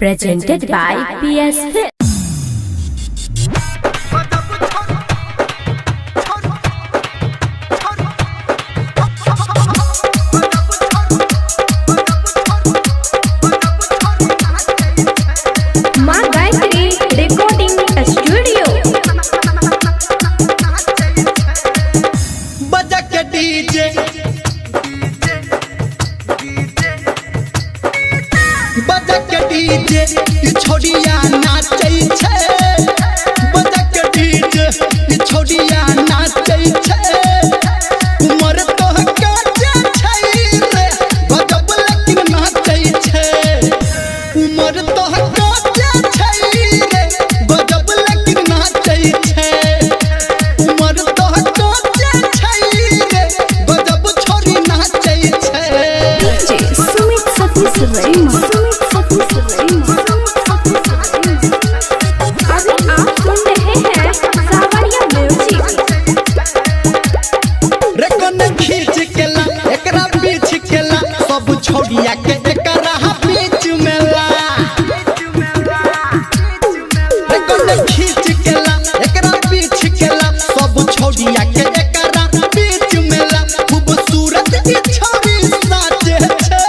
Presented by PS Fit. DJ छोड़िया नाचै छै बजा के डीजे छोड़िया नाचै छै उमर तो काजे छै रे गजब लेकिन नाचै छै उमर तो काजे छै रे गजब लेकिन नाचै छै उमर तो काजे छै रे गजब छोरी नाचै छै डीजे सुमित सतीश रैना छोड़िया के एकरा बीच में ला खींच के ला एकरा बीच के ला सब छोड़िया के एकरा बीच में ला खूबसूरत ई छवि नाचे छै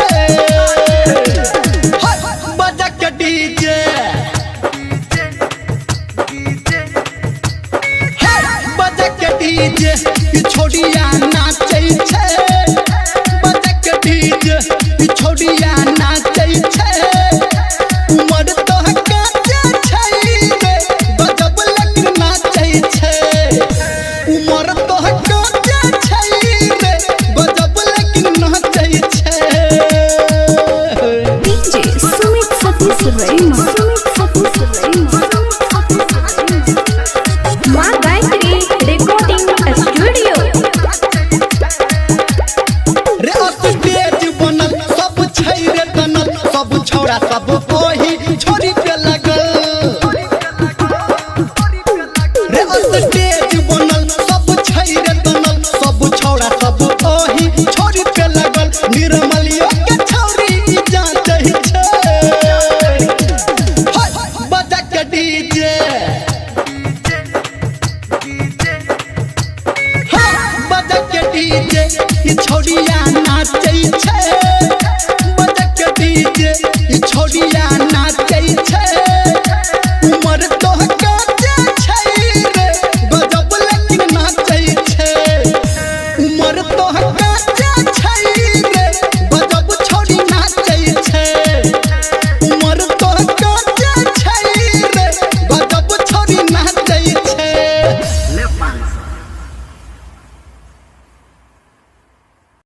बजा के डीजे बजा के डीजे छोड़िया नाचै छै बजा के डीजे छोड़िया नाचै छै उमर तो काजे छै रे गजब लेकिन नाचै छै उमर तो काजे छै रे गजब लेकिन नाचै छै डीजे सुमित सतीश रैना मां गायत्री रिकॉर्डिंग स्टूडियो रे स्टेज बनल सब छै रे तनल सब छौड़ा सब